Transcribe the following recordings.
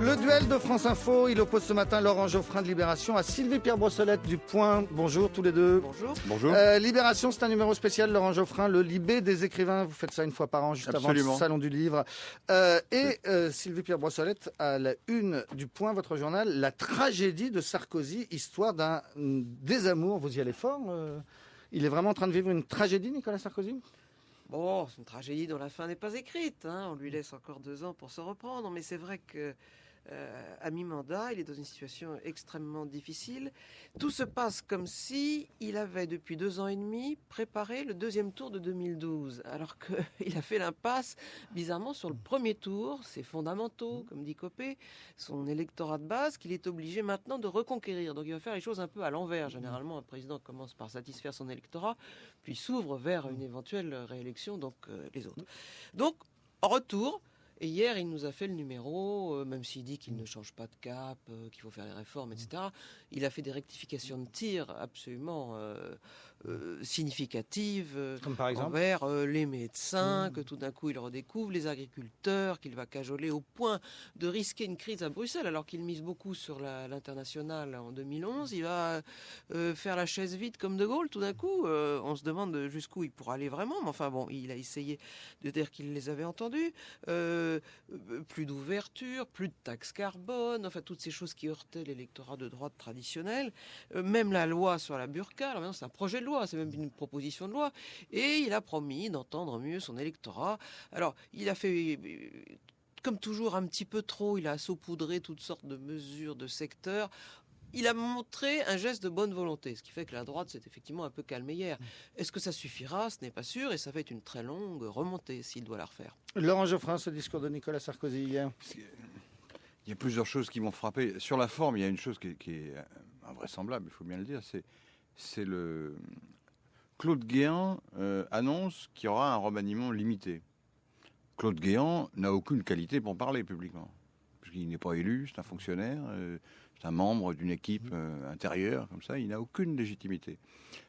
Le duel de France Info, il oppose ce matin Laurent Geoffrin de Libération à Sylvie Pierre Brossolette du Point. Bonjour tous les deux. Bonjour. Bonjour. Libération, c'est un numéro spécial, Laurent Geoffrin, le Libé des écrivains. Vous faites ça une fois par an, juste avant le Salon du Livre. Sylvie Pierre Brossolette, à la une du Point, votre journal, la tragédie de Sarkozy, histoire d'un désamour. Vous y allez fort il est vraiment en train de vivre une tragédie, Nicolas Sarkozy ? Bon, c'est une tragédie dont la fin n'est pas écrite. On lui laisse encore 2 ans pour se reprendre. Mais c'est vrai que à mi-mandat, il est dans une situation extrêmement difficile. Tout se passe comme si il avait, depuis 2 ans et demi, préparé le 2e tour de 2012. Alors qu'il a fait l'impasse, bizarrement, sur le premier tour, ses fondamentaux, comme dit Copé, son électorat de base, qu'il est obligé maintenant de reconquérir. Donc il va faire les choses un peu à l'envers. Généralement, un président commence par satisfaire son électorat, puis s'ouvre vers une éventuelle réélection, donc les autres. Donc, en retour... Et hier, il nous a fait le numéro, même s'il dit qu'il ne change pas de cap, qu'il faut faire les réformes, etc. Il a fait des rectifications de tir absolument significatives. Comme par exemple envers les médecins, que tout d'un coup il redécouvre, les agriculteurs, qu'il va cajoler au point de risquer une crise à Bruxelles, alors qu'il mise beaucoup sur l'international en 2011. Il va faire la chaise vide comme De Gaulle, tout d'un coup. On se demande jusqu'où il pourra aller vraiment. Mais enfin bon, il a essayé de dire qu'il les avait entendus. Plus d'ouverture, plus de taxes carbone, enfin toutes ces choses qui heurtaient l'électorat de droite traditionnel, même la loi sur la burqa, alors maintenant c'est un projet de loi, c'est même une proposition de loi, et il a promis d'entendre mieux son électorat. Alors il a fait, comme toujours un petit peu trop, il a saupoudré toutes sortes de mesures de secteurs. Il a montré un geste de bonne volonté, ce qui fait que la droite s'est effectivement un peu calmée hier. Est-ce que ça suffira ? Ce n'est pas sûr, et ça va être une très longue remontée s'il doit la refaire. Laurent Geoffrin, ce discours de Nicolas Sarkozy hier. Il y a plusieurs choses qui m'ont frappé. Sur la forme, il y a une chose qui est invraisemblable, il faut bien le dire, c'est le... Claude Guéant annonce qu'il y aura un remaniement limité. Claude Guéant n'a aucune qualité pour parler publiquement, puisqu'il n'est pas élu, c'est un fonctionnaire... c'est un membre d'une équipe intérieure, comme ça, il n'a aucune légitimité.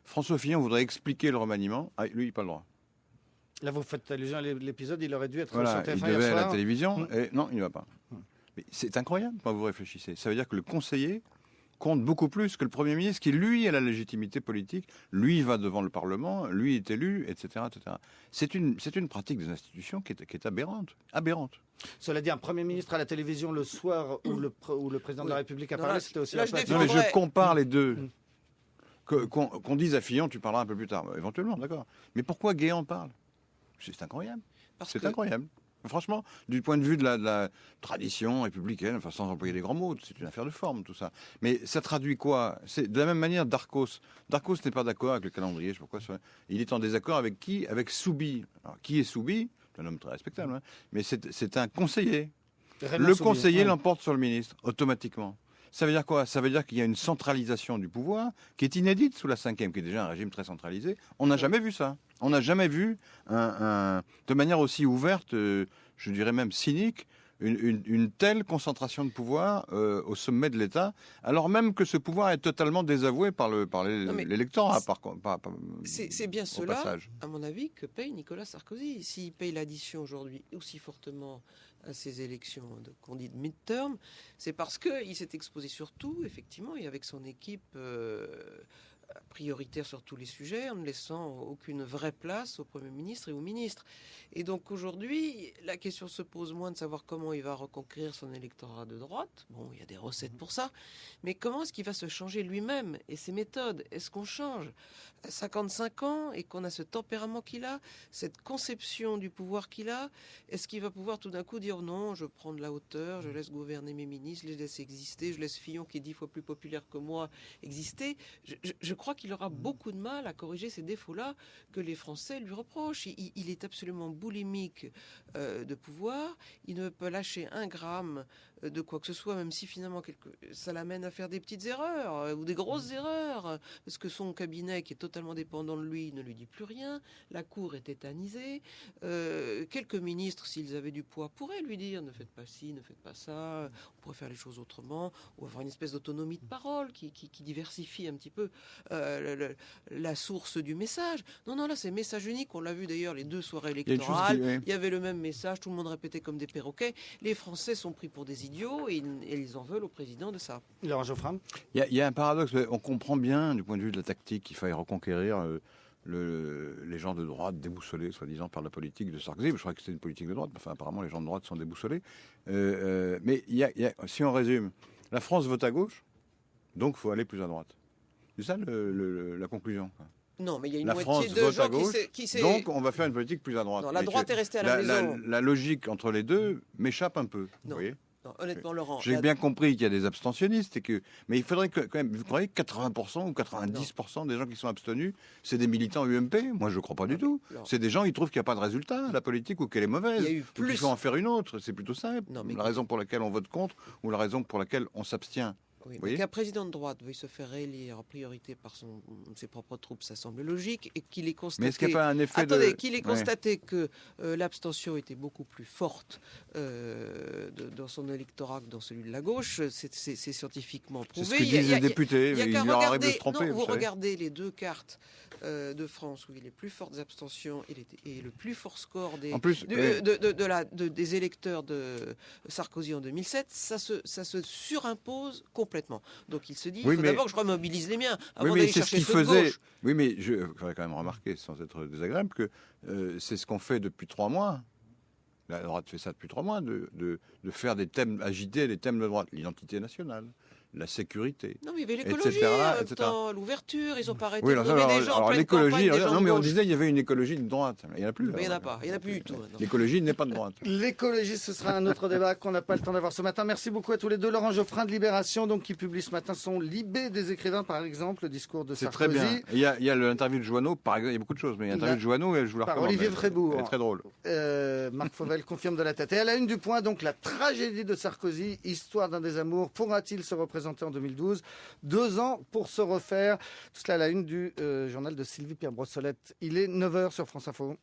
François Fillon voudrait expliquer le remaniement. Ah, lui, il n'a pas le droit. Là, vous faites allusion à l'épisode, il aurait dû être voilà, sur TF1 il hier devait soir. à la télévision, et non, il ne va pas. Mais c'est incroyable quand vous réfléchissez. Ça veut dire que le conseiller compte beaucoup plus que le Premier ministre, qui, lui, a la légitimité politique. Lui, va devant le Parlement, lui est élu, etc. etc. C'est une pratique des institutions qui est aberrante. Aberrante. Cela dit, un Premier ministre à la télévision le soir où le président de la République a parlé, c'était aussi là, un je fait. Non, mais je compare les deux. Qu'on dise à Fillon, tu parleras un peu plus tard. Éventuellement, d'accord. Mais pourquoi Guéant parle ? C'est incroyable. Incroyable. Franchement, du point de vue de la tradition républicaine, enfin sans employer des grands mots, c'est une affaire de forme tout ça. Mais ça traduit quoi ? C'est de la même manière Darcos. Darcos n'est pas d'accord avec le calendrier, je sais pas pourquoi. Il est en désaccord avec qui ? Avec Soubi. Alors qui est Soubi ? C'est un homme très respectable, hein, mais c'est un conseiller. Raymond Le Soubi, conseiller ouais. l'emporte sur le ministre, automatiquement. Ça veut dire quoi ? Ça veut dire qu'il y a une centralisation du pouvoir qui est inédite sous la Ve, qui est déjà un régime très centralisé. On n'a jamais vu ça. On n'a jamais vu, de manière aussi ouverte, je dirais même cynique, une telle concentration de pouvoir au sommet de l'État, alors même que ce pouvoir est totalement désavoué par l'électorat. C'est bien cela, passage. à mon avis, que paye Nicolas Sarkozy. S'il paye l'addition aujourd'hui aussi fortement à ces élections qu'on dit de mid-term, c'est parce qu'il s'est exposé sur tout, effectivement, et avec son équipe prioritaire sur tous les sujets, en ne laissant aucune vraie place au Premier ministre et aux ministres. Et donc aujourd'hui, la question se pose moins de savoir comment il va reconquérir son électorat de droite. Bon, il y a des recettes pour ça. Mais comment est-ce qu'il va se changer lui-même et ses méthodes ? Est-ce qu'on change à 55 ans et qu'on a ce tempérament qu'il a, cette conception du pouvoir qu'il a ? Est-ce qu'il va pouvoir tout d'un coup dire non, je prends de la hauteur, je laisse gouverner mes ministres, je les laisse exister, je laisse Fillon, qui est 10 fois plus populaire que moi, exister ? Je crois qu'il aura beaucoup de mal à corriger ces défauts-là que les Français lui reprochent. Il est absolument boulimique de pouvoir. Il ne peut lâcher un gramme de quoi que ce soit, même si finalement ça l'amène à faire des petites erreurs ou des grosses erreurs, parce que son cabinet, qui est totalement dépendant de lui, ne lui dit plus rien. La cour est tétanisée. Quelques ministres, s'ils avaient du poids, pourraient lui dire ne faites pas ci, ne faites pas ça, on pourrait faire les choses autrement, ou avoir une espèce d'autonomie de parole qui diversifie un petit peu la source du message. Non, là, c'est message unique. On l'a vu d'ailleurs les 2 soirées électorales. Il y avait le même message, tout le monde répétait comme des perroquets. Les Français sont pris pour des idiots et ils en veulent au président de ça. Laurent Geoffrin. Il y a un paradoxe. On comprend bien, du point de vue de la tactique, qu'il faille reconquérir les gens de droite déboussolés, soi-disant, par la politique de Sarkozy. Je crois que c'était une politique de droite. Enfin, apparemment, les gens de droite sont déboussolés. Mais si on résume, la France vote à gauche, donc il faut aller plus à droite. C'est ça la conclusion, quoi. Non, mais il y a une la moitié France de vote gens à gauche, qui donc on va faire une politique plus à droite. Non, la droite est restée à la maison. La logique entre les deux m'échappe un peu. Non. Vous voyez? Non, honnêtement, Laurent. J'ai bien compris qu'il y a des abstentionnistes, mais il faudrait quand même. Vous croyez que 80% ou 90% des gens qui sont abstenus, c'est des militants UMP? Moi, je ne crois pas du tout. C'est des gens qui trouvent qu'il n'y a pas de résultat à la politique ou qu'elle est mauvaise. Ou qu'il faut en faire une autre. C'est plutôt simple. La raison pour laquelle on vote contre ou la raison pour laquelle on s'abstient. Oui, qu'un président de droite veuille se faire réélire en priorité par ses propres troupes, ça semble logique, et qu'il ait constaté. Mais est-ce qu'il n'y a pas un effet qu'il ait constaté que l'abstention était beaucoup plus forte dans son électorat que dans celui de la gauche, c'est scientifiquement prouvé. C'est ce que disent les députés. Il leur arrive de se tromper. Vous regardez les 2 cartes de France où il y a les plus fortes abstentions et le plus fort score des électeurs de Sarkozy en 2007, ça se surimpose complètement. Donc il se dit, il faut d'abord que je remobilise les miens avant d'aller chercher ceux de gauche. Oui, mais je voudrais quand même remarquer, sans être désagréable, que c'est ce qu'on fait depuis 3 mois. La droite fait ça depuis 3 mois, de faire des thèmes, agiter des thèmes de droite. L'identité nationale, la sécurité, non, mais il y avait l'écologie, l'ouverture, ils ont pas arrêté de nommer des gens. Alors l'écologie, non mais on disait qu'il y avait une écologie de droite. Il n'y en a plus. Mais il n'y en a pas, il n'y en a plus du tout. L'écologie n'est pas de droite. L'écologie, ce sera un autre débat qu'on n'a pas le temps d'avoir ce matin. Merci beaucoup à tous les deux. Laurent Geoffrin de Libération, donc, qui publie ce matin son Libé des écrivains, par exemple, le discours de Sarkozy. C'est très bien. Il y a l'interview de Joanneau, par exemple, il y a beaucoup de choses, mais l'interview de Joanneau, je vous la recommande. Par Olivier Frébourg. Elle est très drôle. Marc Fauvel confirme de la tête. Et à la une du Point, donc, la tragédie de Sarkozy, histoire d'un désamour. Pourra-t-il se représenter en 2012 ? 2 ans pour se refaire. Tout cela à la une du journal de Sylvie Pierre Brossolette. Il est 9h sur France Info.